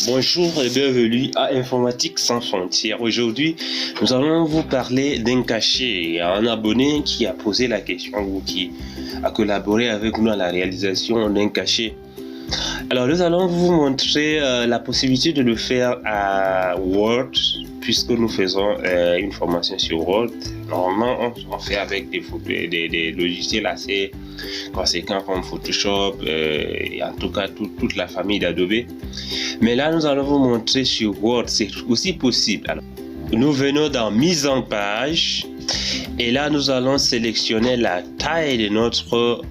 Bonjour et bienvenue à Informatique sans frontières. Aujourd'hui, nous allons vous parler d'un cachet. Un abonné qui a posé la question ou qui a collaboré avec nous dans la réalisation d'un cachet. Alors, nous allons vous montrer la possibilité de le faire à Word, puisque nous faisons une formation sur Word. Normalement, on fait avec des logiciels assez conséquents comme Photoshop, et en tout cas toute la famille d'Adobe. Mais là, nous allons vous montrer sur Word, c'est aussi possible. Alors, nous venons dans Mise en page et là, nous allons sélectionner la taille de notre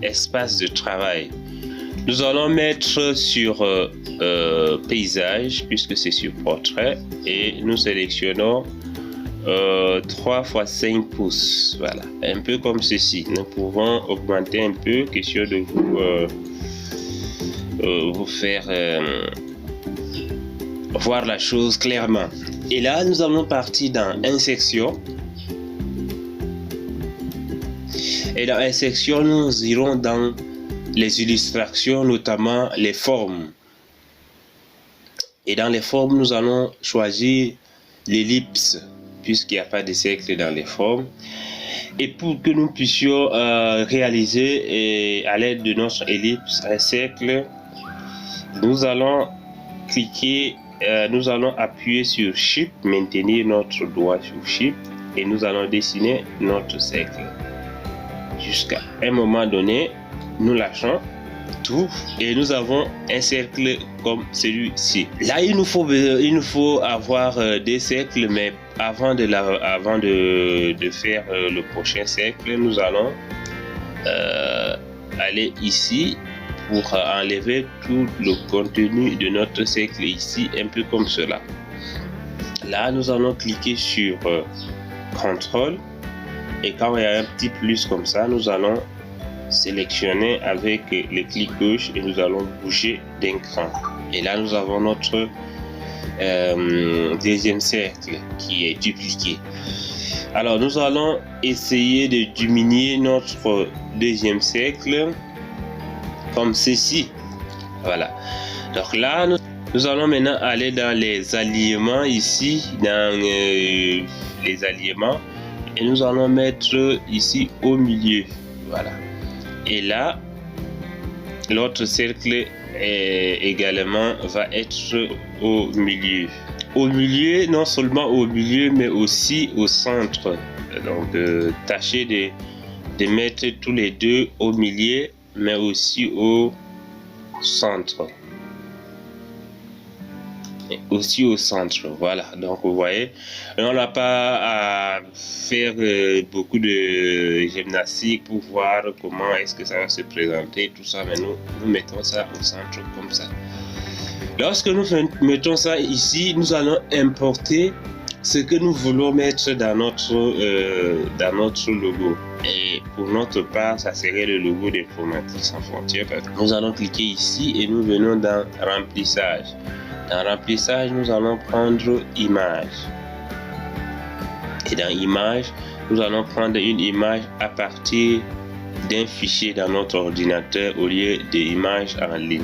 espace de travail. Nous allons mettre sur paysage puisque c'est sur portrait et nous sélectionnons 3 x 5 pouces. Voilà, un peu comme ceci. Nous pouvons augmenter un peu, question de vous faire voir la chose clairement. Et là, nous allons partir dans Insertion. Et dans Insertion, nous irons dans les illustrations, notamment les formes. Et dans les formes, nous allons choisir l'ellipse, puisqu'il n'y a pas de cercle dans les formes. Et pour que nous puissions réaliser à l'aide de notre ellipse un cercle, nous allons cliquer, nous allons appuyer sur Shift, maintenir notre doigt sur Shift et nous allons dessiner notre cercle. Jusqu'à un moment donné, nous lâchons tout et nous avons un cercle comme celui-ci. Là, il nous faut avoir des cercles, mais avant de faire le prochain cercle, nous allons aller ici pour enlever tout le contenu de notre cercle ici, un peu comme cela. Là, nous allons cliquer sur CTRL et quand il y a un petit plus comme ça, nous allons sélectionner avec le clic gauche et nous allons bouger d'un cran. Et là, nous avons notre deuxième cercle qui est dupliqué. Alors, nous allons essayer de diminuer notre deuxième cercle comme ceci. Voilà. Donc là, nous allons maintenant aller dans les alignements ici, dans les alignements, et nous allons mettre ici au milieu. Voilà. Et là, l'autre cercle également va être au milieu. Au milieu, non seulement au milieu, mais aussi au centre. Donc, tâchez de mettre tous les deux au milieu, mais aussi au centre. Et aussi au centre, voilà. Donc vous voyez, on n'a pas à faire beaucoup de gymnastique pour voir comment est-ce que ça va se présenter, tout ça, mais nous mettons ça au centre comme ça. Lorsque nous mettons ça ici, nous allons importer ce que nous voulons mettre dans notre logo. Et pour notre part, ça serait le logo d'Informatique sans frontières. Nous allons cliquer ici et nous venons dans Remplissage. Dans Remplissage, nous allons prendre Image. Et dans Image, nous allons prendre une image à partir d'un fichier dans notre ordinateur au lieu d'images en ligne.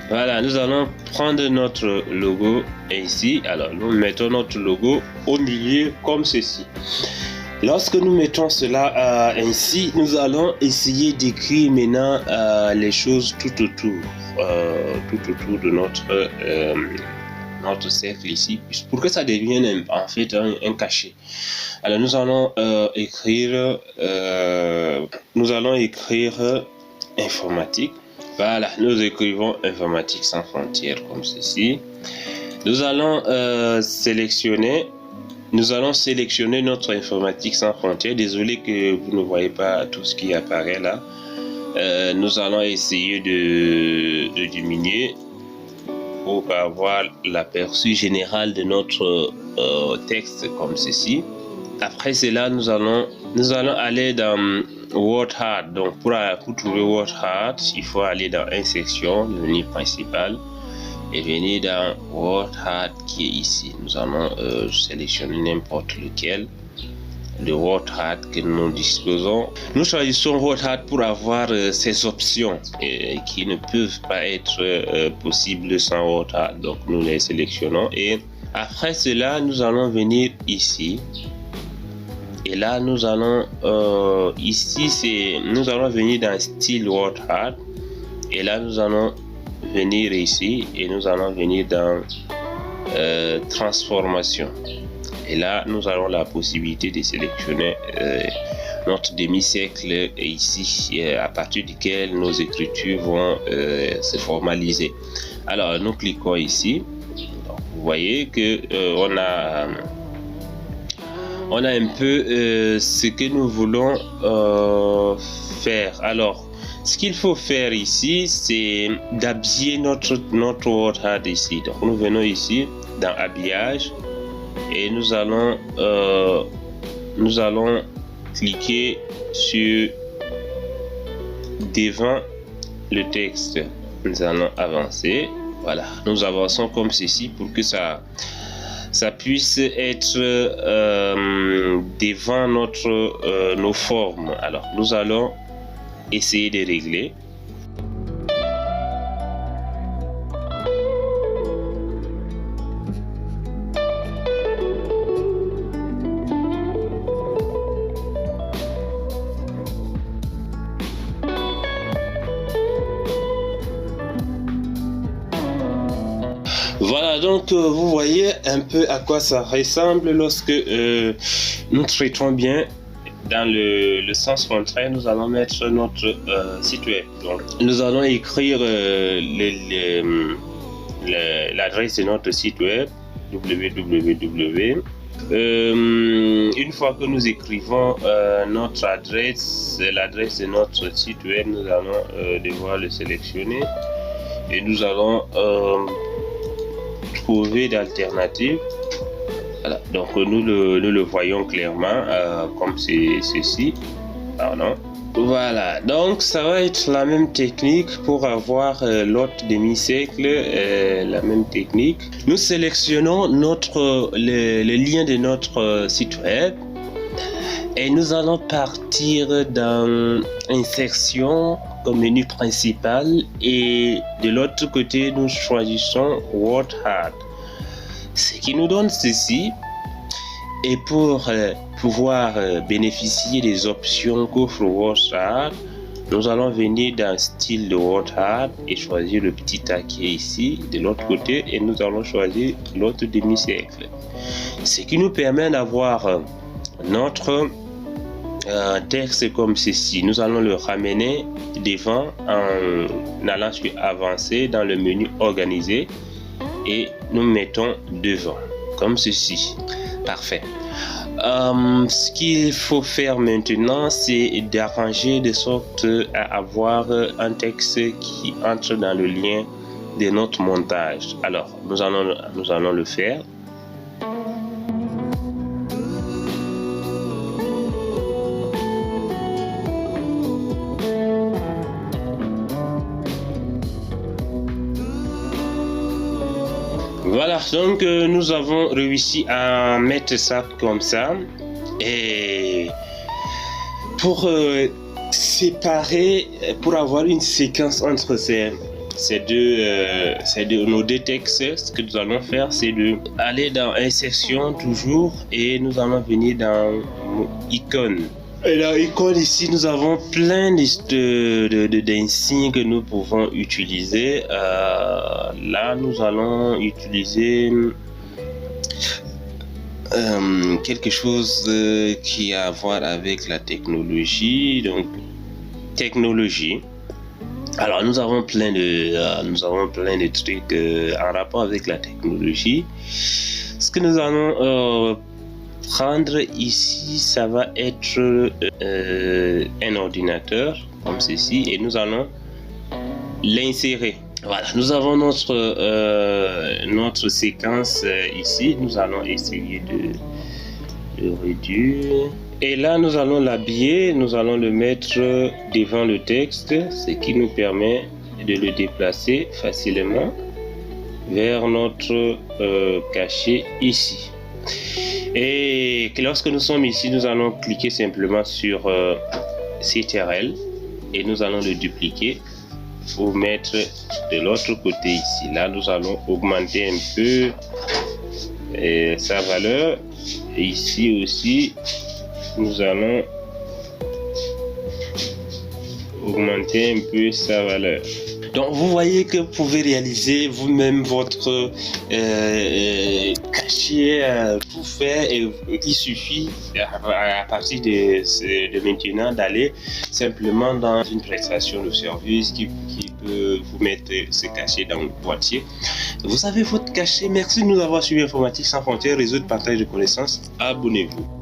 Voilà, nous allons prendre notre logo ici. Alors, nous mettons notre logo au milieu comme ceci. Lorsque nous mettons cela ainsi, nous allons essayer d'écrire maintenant les choses tout autour de notre cercle ici, pour que ça devienne en fait un cachet. Alors nous allons écrire informatique. Voilà, nous écrivons Informatique sans frontières comme ceci. Nous allons sélectionner notre Informatique sans frontières. Désolé que vous ne voyez pas tout ce qui apparaît là. Nous allons essayer de diminuer pour avoir l'aperçu général de notre texte comme ceci. Après cela, nous allons aller dans WordArt. Donc pour trouver WordArt, il faut aller dans Insertion, le menu principal, et venir dans WordArt qui est ici. Nous allons sélectionner n'importe lequel. le WordHat que nous disposons. Nous choisissons WordHat pour avoir ces options qui ne peuvent pas être possibles sans WordHat. Donc nous les sélectionnons et après cela nous allons venir ici. Et là nous allons nous allons venir dans style WordHat. Et là nous allons venir ici et nous allons venir dans transformation. Et là, nous avons la possibilité de sélectionner notre demi-cercle ici, à partir duquel nos écritures vont se formaliser. Alors, nous cliquons ici. Donc, vous voyez que on a un peu ce que nous voulons faire. Alors, ce qu'il faut faire ici, c'est d'habiller notre WordHat ici. Donc, nous venons ici dans habillage. Et nous allons cliquer sur devant le texte. Nous allons avancer. Voilà, nous avançons comme ceci pour que ça puisse être devant nos formes. Alors, nous allons essayer de régler. Voilà, donc vous voyez un peu à quoi ça ressemble lorsque nous traitons bien. Dans le sens contraire, nous allons mettre notre site web. Donc, nous allons écrire l'adresse de notre site web, www. Une fois que nous écrivons notre adresse, l'adresse de notre site web, nous allons devoir le sélectionner et nous allons trouver d'alternatives. Voilà. Donc nous le voyons clairement comme c'est ceci. Pardon. Voilà, donc ça va être la même technique pour avoir l'autre demi-cercle, la même technique. Nous sélectionnons le lien de notre site web et nous allons partir dans insertion comme menu principal et de l'autre côté nous choisissons WordHat, ce qui nous donne ceci. Et pour pouvoir bénéficier des options qu'offre WordHat, nous allons venir dans style de WordHat et choisir le petit taquet ici de l'autre côté et nous allons choisir l'autre demi-cercle, ce qui nous permet d'avoir notre texte comme ceci. Nous allons le ramener devant en allant sur avancer dans le menu organiser et nous mettons devant comme ceci. Parfait. Ce qu'il faut faire maintenant, c'est d'arranger de sorte à avoir un texte qui entre dans le lien de notre montage. Alors, nous allons le faire. Voilà, donc nous avons réussi à mettre ça comme ça. Et pour séparer, pour avoir une séquence entre nos deux textes, ce que nous allons faire, c'est d'aller dans insertion toujours et nous allons venir dans icône. Et dans l'icône ici, nous avons plein d'insignes que nous pouvons utiliser. Là, nous allons utiliser quelque chose qui a à voir avec la technologie. Donc, technologie. Alors, nous avons plein de trucs en rapport avec la technologie. Ce que nous allons prendre ici, ça va être un ordinateur comme ceci et nous allons l'insérer. Voilà, nous avons notre séquence ici. Nous allons essayer de réduire et là nous allons l'habiller, nous allons le mettre devant le texte, ce qui nous permet de le déplacer facilement vers notre cachet ici. Et lorsque nous sommes ici, nous allons cliquer simplement sur CTRL et nous allons le dupliquer pour mettre de l'autre côté ici. Là, nous allons augmenter un peu sa valeur. Et ici aussi, nous allons augmenter un peu sa valeur. Donc vous voyez que vous pouvez réaliser vous-même votre cachet tout fait, et il suffit à partir de maintenant d'aller simplement dans une prestation de service qui peut vous mettre ce cachet dans le boîtier. Vous avez votre cachet. Merci de nous avoir suivi. Informatique sans frontières, réseau de partage de connaissances. Abonnez-vous.